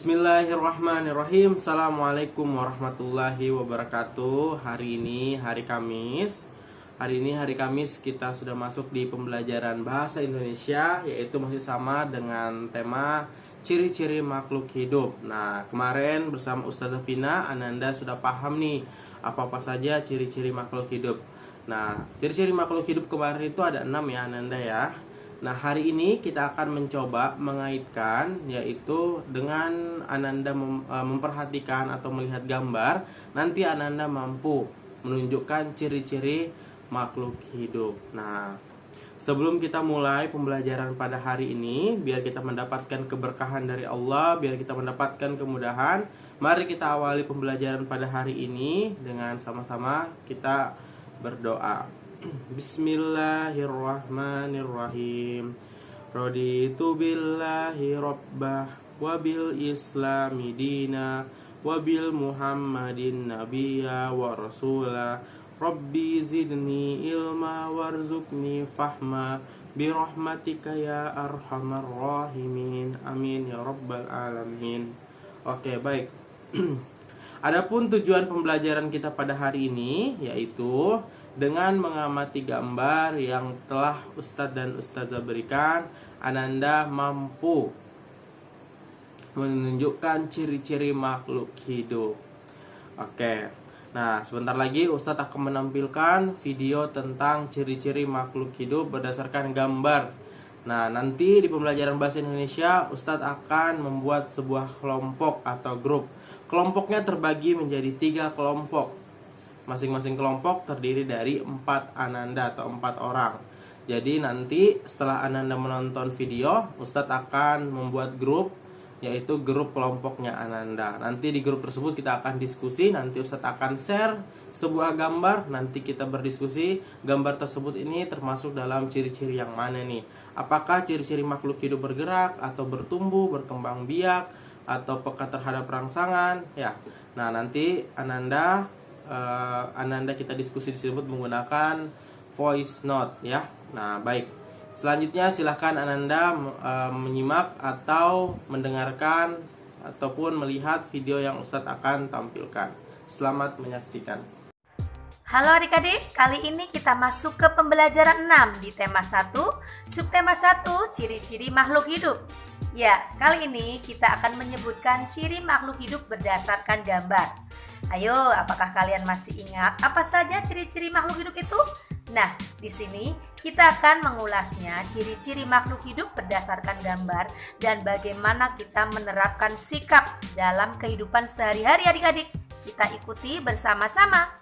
Bismillahirrahmanirrahim. Assalamualaikum warahmatullahi wabarakatuh. Hari ini hari Kamis. Kita sudah masuk di pembelajaran bahasa Indonesia, yaitu masih sama dengan tema ciri-ciri makhluk hidup. Nah, kemarin bersama Ustazah Vina, Ananda sudah paham nih apa-apa saja ciri-ciri makhluk hidup. Nah, ciri-ciri makhluk hidup kemarin itu ada 6 ya Ananda ya. Nah, hari ini kita akan mencoba mengaitkan, yaitu dengan Ananda memperhatikan atau melihat gambar, nanti Ananda mampu menunjukkan ciri-ciri makhluk hidup. Nah, sebelum kita mulai pembelajaran pada hari ini, biar kita mendapatkan keberkahan dari Allah, biar kita mendapatkan kemudahan, mari kita awali pembelajaran pada hari ini dengan sama-sama kita berdoa. Bismillahirrahmanirrahim. Raditu billahi rabbah wa bil islami dina wa bil muhammadin nabiyya wa rasulah. Rabbi zidni ilma warzuqni fahma birahmatika ya arhamar rahimin. Amin ya rabbal alamin. Oke, baik. Adapun tujuan pembelajaran kita pada hari ini yaitu dengan mengamati gambar yang telah Ustadz dan Ustazah berikan, Ananda mampu menunjukkan ciri-ciri makhluk hidup. Oke, nah sebentar lagi Ustadz akan menampilkan video tentang ciri-ciri makhluk hidup berdasarkan gambar. Nah, nanti di pembelajaran bahasa Indonesia Ustadz akan membuat sebuah kelompok atau grup. Kelompoknya terbagi menjadi 3 kelompok. Masing-masing kelompok terdiri dari 4 Ananda atau 4 orang. Jadi nanti setelah Ananda menonton video, Ustadz akan membuat grup, yaitu grup kelompoknya Ananda. Nanti di grup tersebut kita akan diskusi, nanti Ustadz akan share sebuah gambar, nanti kita berdiskusi gambar tersebut ini termasuk dalam ciri-ciri yang mana nih. Apakah ciri-ciri makhluk hidup bergerak atau bertumbuh, berkembang biak, atau peka terhadap rangsangan ya. Nah, nanti Ananda kita diskusi disebut menggunakan voice note ya. Nah, baik. Selanjutnya silahkan Ananda menyimak atau mendengarkan ataupun melihat video yang Ustadz akan tampilkan. Selamat menyaksikan. Halo adik-adik, kali ini kita masuk ke pembelajaran 6 di tema 1, subtema 1, ciri-ciri makhluk hidup. Ya, kali ini kita akan menyebutkan ciri makhluk hidup berdasarkan gambar. Ayo, apakah kalian masih ingat apa saja ciri-ciri makhluk hidup itu? Nah, di sini kita akan mengulasnya ciri-ciri makhluk hidup berdasarkan gambar dan bagaimana kita menerapkan sikap dalam kehidupan sehari-hari adik-adik. Kita ikuti bersama-sama.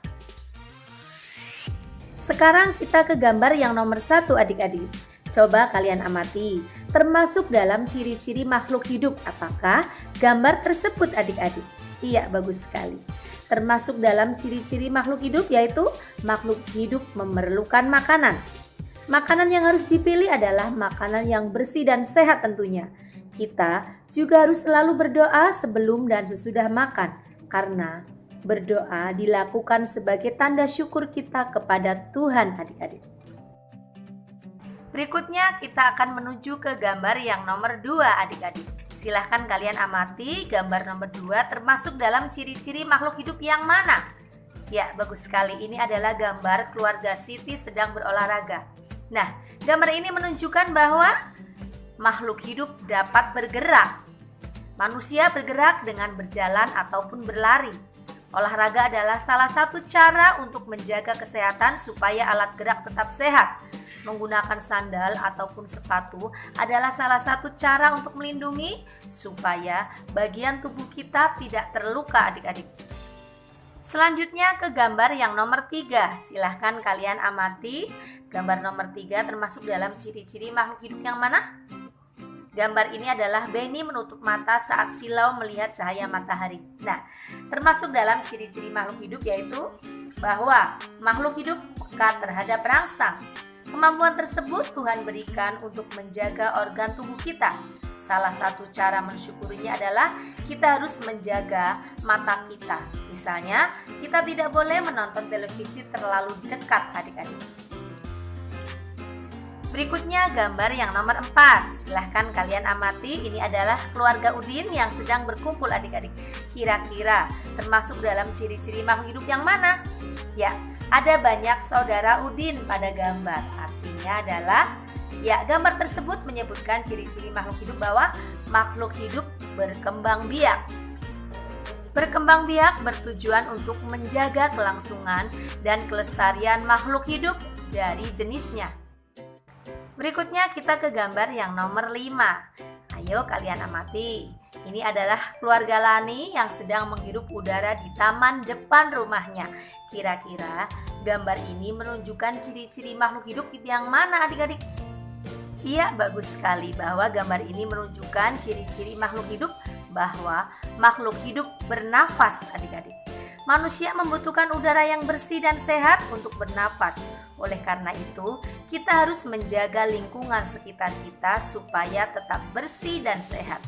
Sekarang kita ke gambar yang nomor 1 adik-adik. Coba kalian amati, termasuk dalam ciri-ciri makhluk hidup apakah gambar tersebut adik-adik? Iya, bagus sekali. Termasuk dalam ciri-ciri makhluk hidup yaitu makhluk hidup memerlukan makanan. Makanan yang harus dipilih adalah makanan yang bersih dan sehat tentunya. Kita juga harus selalu berdoa sebelum dan sesudah makan, karena berdoa dilakukan sebagai tanda syukur kita kepada Tuhan adik-adik. Berikutnya kita akan menuju ke gambar yang nomor 2 adik-adik. Silahkan kalian amati gambar nomor 2 termasuk dalam ciri-ciri makhluk hidup yang mana? Ya, bagus sekali. Ini adalah gambar keluarga Siti sedang berolahraga. Nah, gambar ini menunjukkan bahwa makhluk hidup dapat bergerak. Manusia bergerak dengan berjalan ataupun berlari. Olahraga adalah salah satu cara untuk menjaga kesehatan supaya alat gerak tetap sehat. Menggunakan sandal ataupun sepatu adalah salah satu cara untuk melindungi supaya bagian tubuh kita tidak terluka adik-adik. Selanjutnya ke gambar yang nomor 3. Silahkan kalian amati. Gambar nomor 3 termasuk dalam ciri-ciri makhluk hidup yang mana? Gambar ini adalah Benny menutup mata saat silau melihat cahaya matahari. Nah, termasuk dalam ciri-ciri makhluk hidup yaitu bahwa makhluk hidup peka terhadap rangsang. Kemampuan tersebut Tuhan berikan untuk menjaga organ tubuh kita. Salah satu cara mensyukurinya adalah kita harus menjaga mata kita. Misalnya, kita tidak boleh menonton televisi terlalu dekat adik-adik. Berikutnya gambar yang nomor 4. Silahkan kalian amati, ini adalah keluarga Udin yang sedang berkumpul adik-adik. Kira-kira termasuk dalam ciri-ciri makhluk hidup yang mana? Ya, ada banyak saudara Udin pada gambar. Artinya adalah, ya, gambar tersebut menyebutkan ciri-ciri makhluk hidup bahwa makhluk hidup berkembang biak. Berkembang biak bertujuan untuk menjaga kelangsungan dan kelestarian makhluk hidup dari jenisnya. Berikutnya kita ke gambar yang nomor 5. Ayo kalian amati. Ini adalah keluarga Lani yang sedang menghirup udara di taman depan rumahnya. Kira-kira gambar ini menunjukkan ciri-ciri makhluk hidup yang mana adik-adik? Iya, bagus sekali bahwa gambar ini menunjukkan ciri-ciri makhluk hidup bahwa makhluk hidup bernafas adik-adik. Manusia membutuhkan udara yang bersih dan sehat untuk bernafas. Oleh karena itu, kita harus menjaga lingkungan sekitar kita supaya tetap bersih dan sehat.